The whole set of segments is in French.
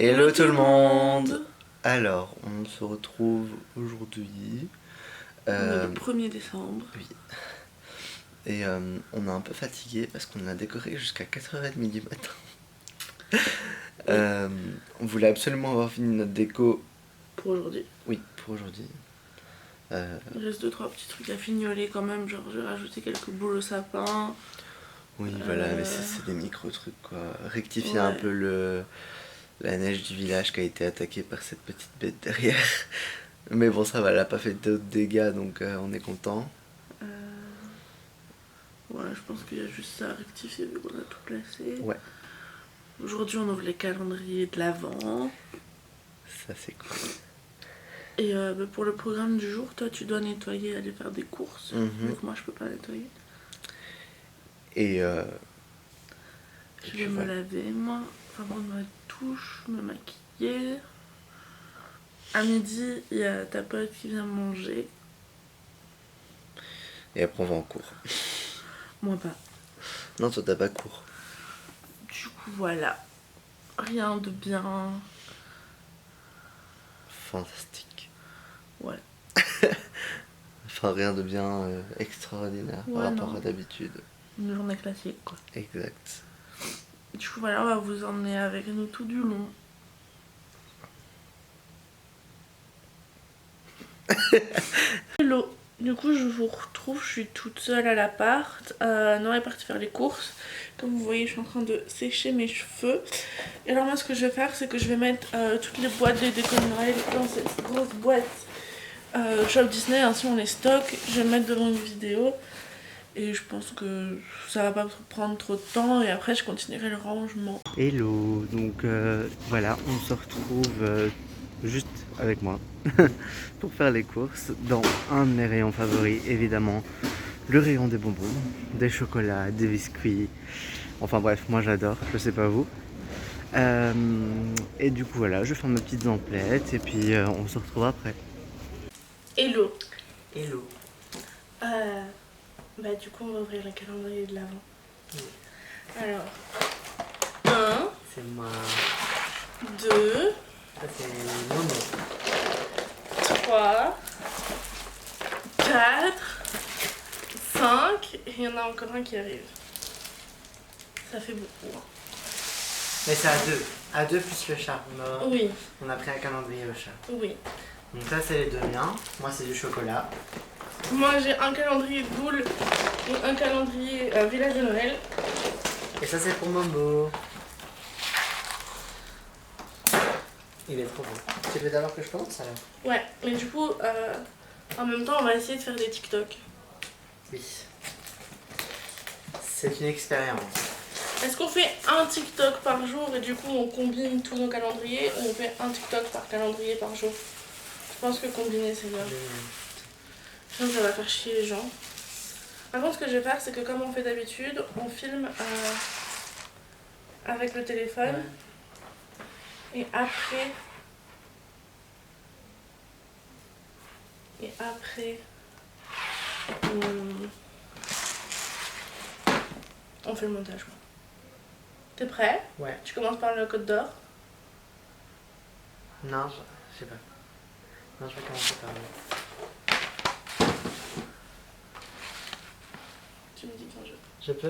Hello tout le monde. Alors, on se retrouve aujourd'hui. On est le 1er décembre. Oui. Et on est un peu fatigué parce qu'on a décoré jusqu'à 4h30 du matin. Oui. On voulait absolument avoir fini notre déco. Pour aujourd'hui. Oui, pour aujourd'hui. Il reste 2-3 petits trucs à fignoler quand même, genre j'ai rajouté quelques boules au sapin. Oui, voilà, mais c'est des micro-trucs quoi. Rectifier Ouais. un peu la neige du village qui a été attaquée par cette petite bête derrière. Mais bon, ça va, elle a pas fait d'autres dégâts donc on est content. Ouais, je pense qu'il y a juste ça à rectifier vu qu'on a tout placé. Ouais. Aujourd'hui, on ouvre les calendriers de l'Avent. Ça c'est cool. Et pour le programme du jour, toi, tu dois nettoyer, aller faire des courses. Vu que moi, je peux pas nettoyer. Et Je vais me laver, moi, enfin prendre ma douche, me maquiller. À midi, il y a ta pote qui vient manger. Et après on va en cours. Moi pas. Non, toi t'as pas cours. Du coup, voilà. Rien de bien. Fantastique. Ouais. Enfin, rien de bien extraordinaire par rapport à d'habitude. Une journée classique, quoi. Exact. Du coup, voilà, on va vous emmener avec nous tout du long. Hello. Du coup, je vous retrouve, je suis toute seule à l'appart. Nora est partie faire les courses. Comme vous voyez, je suis en train de sécher mes cheveux. Et alors moi, ce que je vais faire, c'est que je vais mettre toutes les boîtes des déco de Noël dans cette grosse boîte Shop Disney. Ainsi, on les stocke. Je vais me mettre devant une vidéo. Et je pense que ça va pas prendre trop de temps. Et après, je continuerai le rangement. Hello, donc voilà, on se retrouve juste avec moi pour faire les courses dans un de mes rayons favoris, évidemment, le rayon des bonbons, des chocolats, des biscuits. Enfin bref, moi j'adore, je sais pas vous. Et du coup voilà, je vais faire mes petites emplettes et puis on se retrouve après. Hello. Hello. Bah du coup, on va ouvrir le calendrier de l'Avent. Oui. Alors, 1, C'est moi. 2, Ça c'est Momo. 3, 4, 5, et il y en a encore un qui arrive. Ça fait beaucoup. Hein. Mais c'est à deux plus le chat. Oui. On a pris un calendrier au chat. Oui. Donc ça c'est les deux miens, moi c'est du chocolat. Moi j'ai un calendrier de boule et un calendrier village de Noël. Et ça c'est pour Momo. Il est trop beau. Tu veux d'abord que je commence alors? Ouais, mais du coup, en même temps, on va essayer de faire des TikTok. Oui. C'est une expérience. Est-ce qu'on fait un TikTok par jour et du coup on combine tous nos calendriers, ou on fait un TikTok par calendrier par jour? Je pense que combiner c'est bien. Sinon ça va faire chier les gens. Par contre, ce que je vais faire, c'est que comme on fait d'habitude, on filme avec le téléphone. Ouais. Et après, on fait le montage. T'es prêt? Ouais. Tu commences par le code d'or. Non, je sais pas. Non, je vais commencer par lui. Tu me dis quand je... Je peux?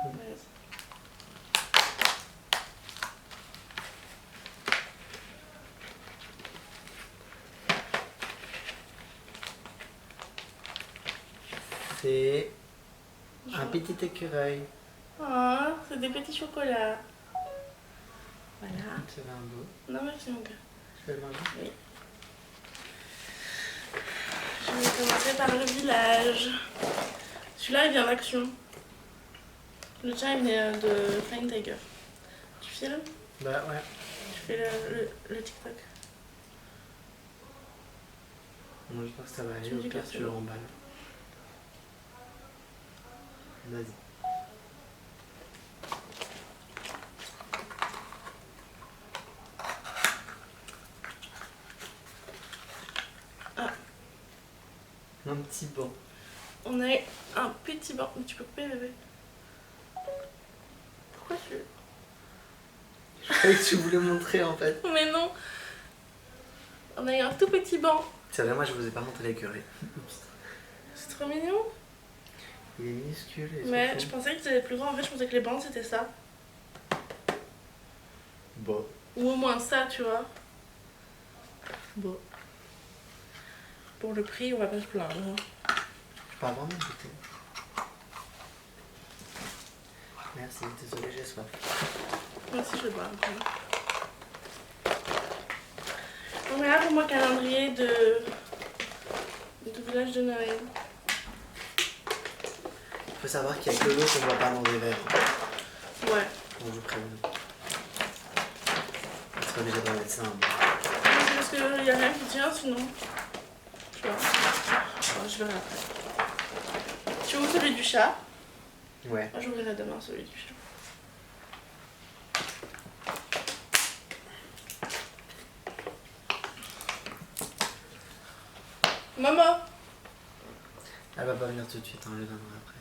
Ouais. C'est un petit écureuil. Ah, c'est des petits chocolats. Voilà. Tu veux un beau? Non, merci mon gars. Je vais le manger? Oui. Je vais commencer par le village. Celui-là, il vient d'Action. Le tien, il vient de Flying Tiger. Tu filmes? Bah ouais. Tu fais le TikTok. Moi je pense que ça va aller, Tu me dis au pire que c'est tu le bon. remballes. Vas-y. Ah. Un petit banc. On a un petit banc. Mais tu peux couper, bébé. Pourquoi tu... croyais que tu voulais montrer en fait. Mais non. On a eu un tout petit banc. C'est vrai, moi je vous ai pas montré l'écureuil. C'est trop mignon. Il est minuscule. Il est Mais trop je fin. pensais que c'était plus grand. En fait, je pensais que les bancs c'était ça. Bon. Ou au moins ça, tu vois. Bon. Pour le prix, on va pas se plaindre. Hein. Je peux avoir mon goûter. Merci, désolé, j'ai soif. Moi aussi, je vais boire un peu. On est là pour mon calendrier de village de Noël. Il faut savoir qu'il y a que l'eau qu'on ne voit pas dans des verres. Ouais. On vous prévient. On serait obligé d'en mettre ça. Hein. C'est parce qu'il n'y a rien qui tient sinon. Tu vois. Bon, je verrai après. Tu ouvres celui du chat? Ouais. Moi, j'ouvrirai demain celui du chat. Maman! Elle va pas venir tout de suite, hein, elle viendra après.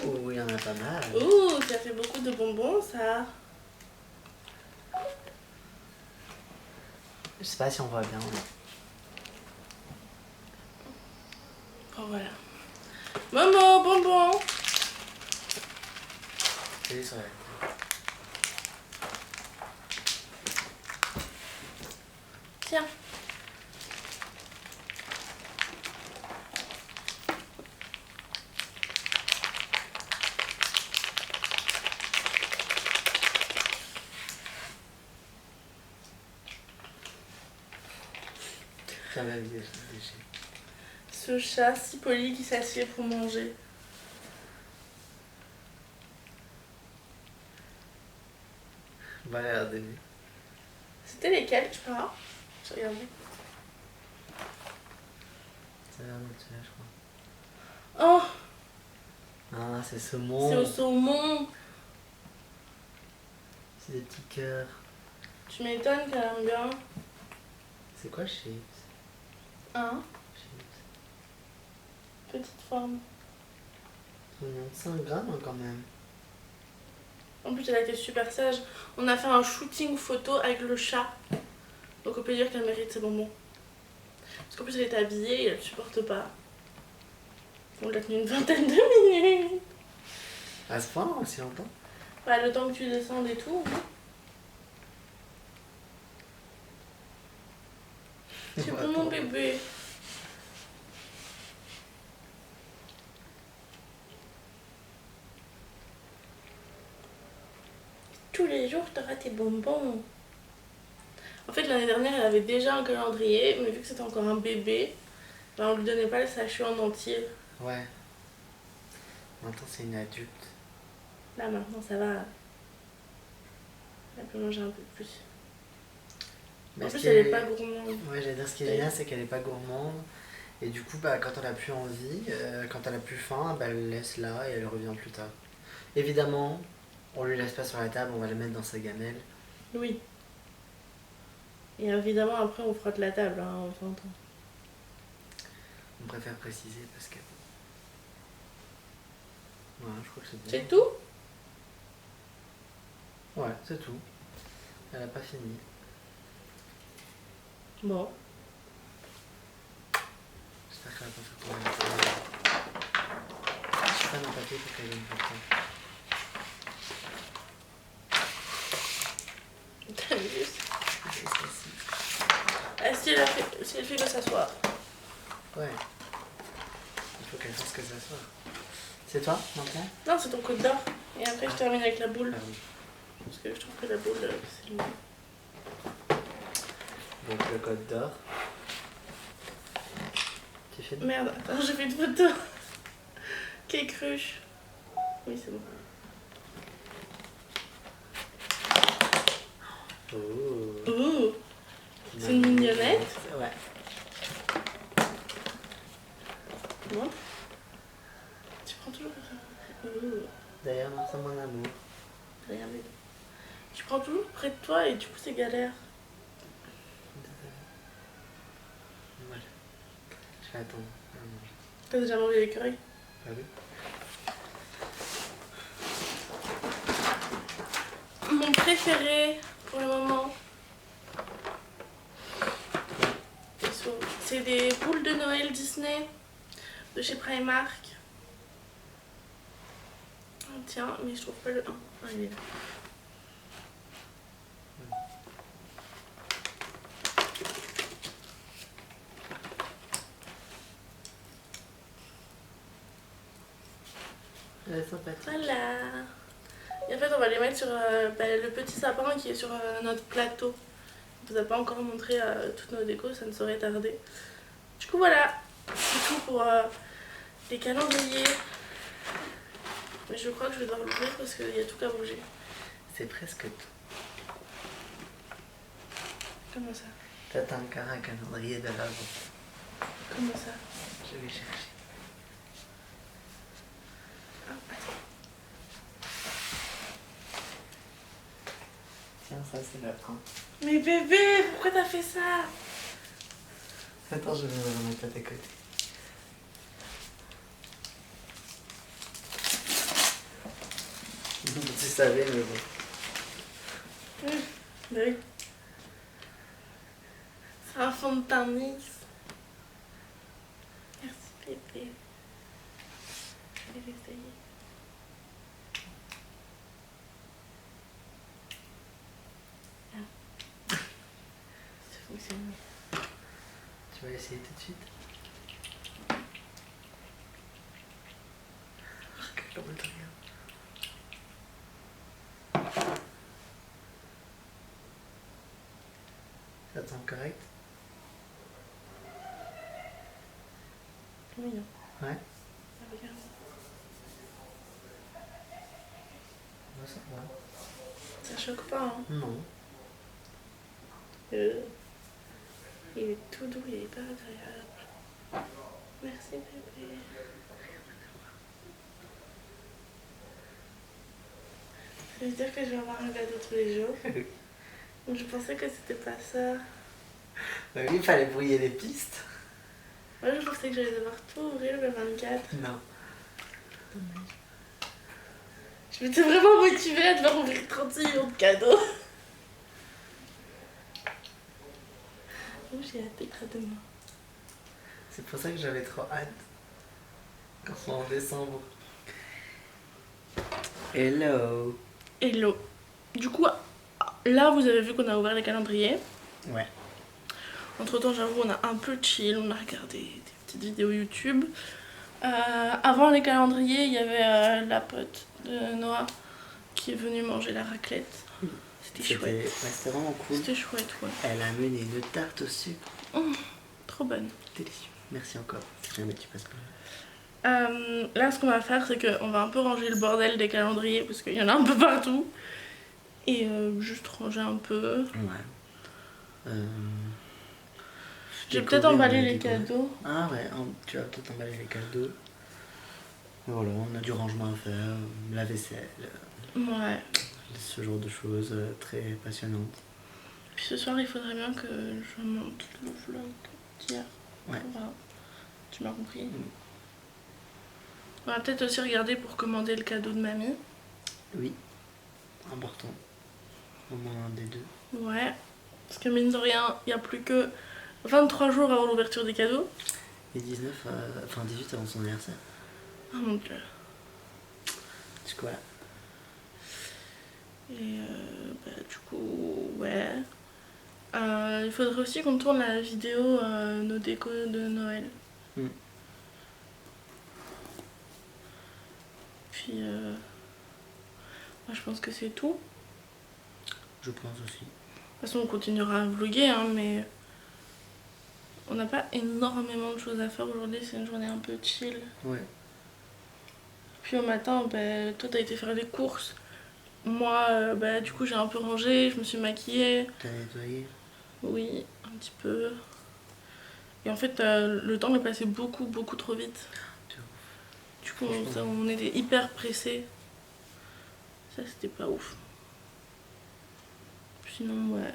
Ouh, il y en a pas mal. Ouh, ça fait beaucoup de bonbons ça. Je sais pas si on voit bien. Mais... Bon, voilà. Maman, bonbons! C'est sur la tête. Tiens. Ça va léger. Ce chat si poli qui s'assied pour manger. Bah, regardez. C'était lesquels, tu peux voir? Je regarde. Ça a l'air d'être celui-là, je crois. Oh, Ah, c'est saumon. c'est au saumon. C'est des petits cœurs. Tu m'étonnes qu'elle aime bien. C'est quoi chips? Hein? Chips. Petite forme. Trop mignon. 5 grammes hein, quand même. En plus, elle a été super sage. On a fait un shooting photo avec le chat. Donc on peut dire qu'elle mérite ses bonbons. Parce qu'en plus, elle est habillée et elle ne supporte pas. On l'a tenu une vingtaine de minutes. À ce point, aussi longtemps? Bah, le temps que tu descendes et tout. Oui. C'est pour mon bébé. Tous les jours, tu auras tes bonbons. En fait, l'année dernière, elle avait déjà un calendrier, mais vu que c'était encore un bébé, bah, on lui donnait pas le sachet en entier. Ouais. Maintenant, c'est une adulte. Là, maintenant, ça va. Elle peut manger un peu plus. Mais En ce plus, qui elle est pas gourmande. Ouais, j'allais dire ce qui est génial, c'est qu'elle est pas gourmande. Et du coup, bah, quand elle a plus envie, quand elle a plus faim, bah, elle le laisse là et elle revient plus tard. Évidemment, on lui laisse pas sur la table, on va la mettre dans sa gamelle. Oui. Et évidemment, après, on frotte la table, hein, on s'entend. On préfère préciser parce que... Voilà, je crois que c'est bon. C'est tout? Ouais, c'est tout. Elle a pas fini. Bon. J'espère qu'elle a pas fait pour elle. Je prends un papier pour qu'elle vienne pour ça. T'as vu? Si elle fait que s'asseoir. Ouais. Il faut qu'elle fasse que ça soit. C'est toi, maintenant? Non, c'est ton code d'or. Et après, je termine avec la boule. Ah oui. Parce que je trouve que la boule, c'est le mieux. Donc le code d'or. Tu fais... Merde, attends, j'ai fait une photo. Quelle cruche. Oui, c'est bon. Oh. Ouh, c'est une mignonnette. Ouais. Bon. Tu prends toujours... Ouh, D'ailleurs, merci mon amour. regardez. Tu prends toujours près de toi et du coup, c'est galère. Désolé. Attends. T'as déjà mangé l'écureuil? Ah oui. Mon préféré pour le moment, c'est des boules de Noël Disney de chez Primark. Oh, tiens, mais je trouve pas le 1. Ah, il est là. Elle est sympathique. Voilà. Et en fait, on va les mettre sur le petit sapin qui est sur notre plateau. On vous a pas encore montré toutes nos décos, ça ne saurait tarder. Du coup, voilà. C'est tout pour les calendriers. Mais je crois que je vais devoir l'ouvrir parce qu'il y a tout qu'à bouger. C'est presque tout. Comment ça? T'as encore un calendrier de l'avant. Comment ça? Je vais chercher. Ah, attends. Tiens, ça c'est le 1. Mais bébé, pourquoi t'as fait ça? Attends, je vais me remettre à tes côtés. Tu savais, mais bon. Bah oui. C'est un fond de teint Nice. Merci bébé. Je vais essayer. Ah. Ça fonctionne. Tu vas essayer tout de suite. Regarde comment elle te regarde. Ça te semble correct? C'est mignon. Ouais. Ah, regarde. Ouais, ça va. Ça choque pas, hein. Non. Il est tout doux, il est hyper agréable. Merci bébé. Ça veut dire que je vais avoir un cadeau tous les jours. Donc je pensais que c'était pas ça. Bah oui, il fallait brouiller les pistes. Moi je pensais que j'allais devoir tout ouvrir le 24. Non. Je m'étais vraiment motivée à devoir ouvrir 30 millions de cadeaux. Oh, j'ai hâte d'être à demain. C'est pour ça que j'avais trop hâte. Quand on est en décembre. Hello. Hello. Du coup, là vous avez vu qu'on a ouvert les calendriers. Ouais. Entre temps, j'avoue, on a un peu chill, on a regardé des petites vidéos YouTube. Avant les calendriers, il y avait la pote de Noah qui est venue manger la raclette. C'était chouette. Ouais, c'était vraiment cool. C'était chouette, ouais. Elle a amené une tarte au sucre. Trop bonne. Délicieux. Merci encore. Si jamais tu passes par là. Là, ce qu'on va faire, c'est qu'on va un peu ranger le bordel des calendriers parce qu'il y en a un peu partout. Et juste ranger un peu. Ouais. Je vais peut-être emballer les cadeaux. Ah ouais, tu vas peut-être emballer les cadeaux. Et voilà, on a du rangement à faire, la vaisselle, Ouais. ce genre de choses très passionnantes. Puis ce soir, il faudrait bien que je monte le vlog d'hier. Ouais. Voilà. Tu m'as compris. On va peut-être aussi regarder pour commander le cadeau de mamie. Oui, important. Au moins un des deux. Ouais. Parce que mine de rien, il n'y a plus que 23 jours avant l'ouverture des cadeaux. Et 19, enfin 18 avant son anniversaire. Oh mon dieu. Du coup, voilà. Et du coup, ouais. Il faudrait aussi qu'on tourne la vidéo nos décos de Noël. Puis, moi je pense que c'est tout. Je pense aussi. De toute façon, on continuera à vlogger, hein, mais on n'a pas énormément de choses à faire aujourd'hui. C'est une journée un peu chill. Ouais. Puis au matin, toi t'as été faire les courses. Moi, du coup, j'ai un peu rangé, je me suis maquillée. T'as nettoyé? Oui, un petit peu. Et en fait, le temps est passé beaucoup trop vite. Du coup, on était hyper pressés. Ça, c'était pas ouf. Sinon, ouais.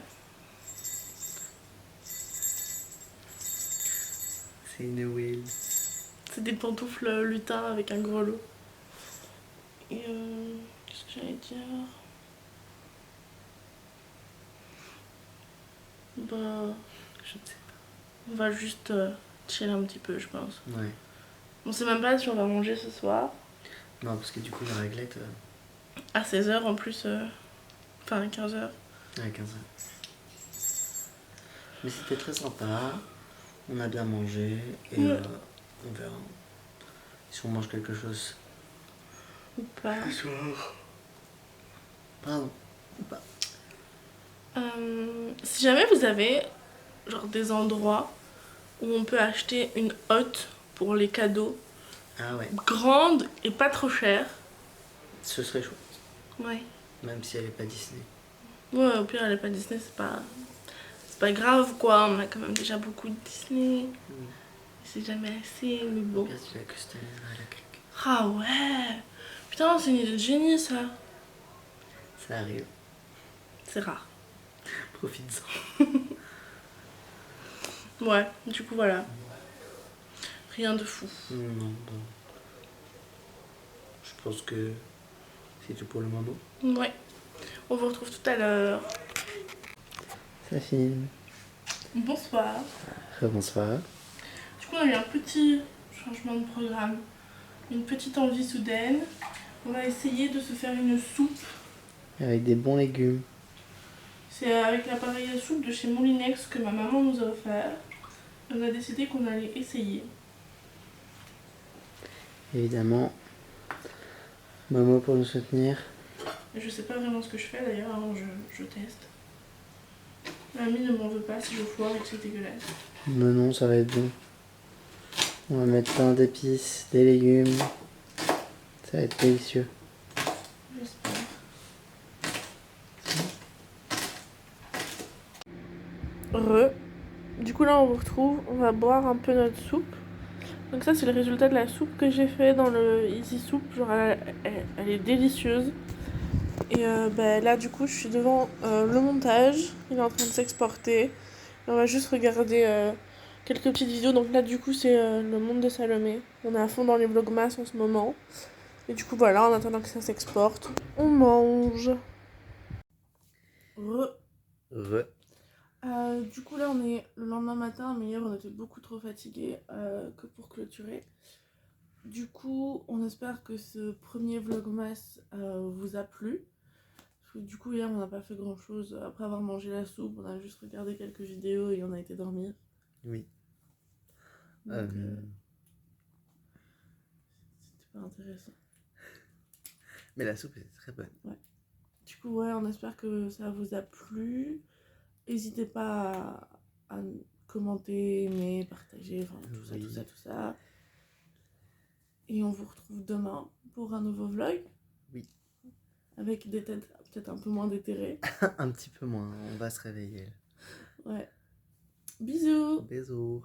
C'est une whale. C'est des pantoufles lutin avec un grelot. Et qu'est-ce que j'allais dire? Bah, je ne sais pas. On va juste chill un petit peu, je pense. Ouais. On sait même pas si on va manger ce soir. Non, parce que du coup, la réglette, À 16h en plus. Enfin, à 15h. à 15h. Mais c'était très sympa. On a bien mangé. Et Ouais. on verra si on mange quelque chose Ou pas. ce soir. Pardon. Ou pas. Si jamais vous avez genre des endroits où on peut acheter une hotte pour les cadeaux, Ah ouais, grande et pas trop chère. ce serait chouette. Ouais. Même si elle est pas Disney. Ouais, au pire, elle est pas Disney, c'est pas grave quoi. On a quand même déjà beaucoup de Disney. C'est jamais assez, mais bon. Bien si la customisera la clique. Ah ouais. Putain, c'est une idée de génie ça. Ça arrive. C'est rare. Profites-en. Ouais, du coup voilà. Rien de fou. Non, bon. Je pense que c'est tout pour le moment. Ouais. On vous retrouve tout à l'heure. Ça filme. Bonsoir. Bonsoir. Du coup, on a eu un petit changement de programme. Une petite envie soudaine. On va essayer de se faire une soupe. Avec des bons légumes. C'est avec l'appareil à soupe de chez Moulinex que ma maman nous a offert. On a décidé qu'on allait essayer. Évidemment. Momo pour nous soutenir. Et je sais pas vraiment ce que je fais d'ailleurs, alors je teste. Mamie ne m'en veut pas si je foire et que c'est dégueulasse. Non, non, ça va être bon. On va mettre plein d'épices, des légumes. Ça va être délicieux. J'espère. Du coup là on vous retrouve, on va boire un peu notre soupe. Donc ça c'est le résultat de la soupe que j'ai fait dans le Easy Soup, genre elle est délicieuse. Et là du coup je suis devant le montage, il est en train de s'exporter. Et on va juste regarder quelques petites vidéos, donc là du coup c'est le monde de Salomé. On est à fond dans les vlogmas en ce moment. Et du coup voilà, en attendant que ça s'exporte, on mange. Du coup là on est le lendemain matin, mais hier on était beaucoup trop fatigués que pour clôturer. Du coup on espère que ce premier vlogmas vous a plu. Parce que du coup hier on n'a pas fait grand chose. Après avoir mangé la soupe, on a juste regardé quelques vidéos et on a été dormir. Oui. Donc c'était pas intéressant. Mais la soupe est très bonne. Ouais. Du coup ouais, on espère que ça vous a plu. N'hésitez pas à commenter, aimer, partager, enfin tout ça, Oui. tout ça, tout ça. Et on vous retrouve demain pour un nouveau vlog. Oui. Avec des têtes peut-être un peu moins déterrées. Un petit peu moins, on va se réveiller. Ouais. Bisous. Bisous.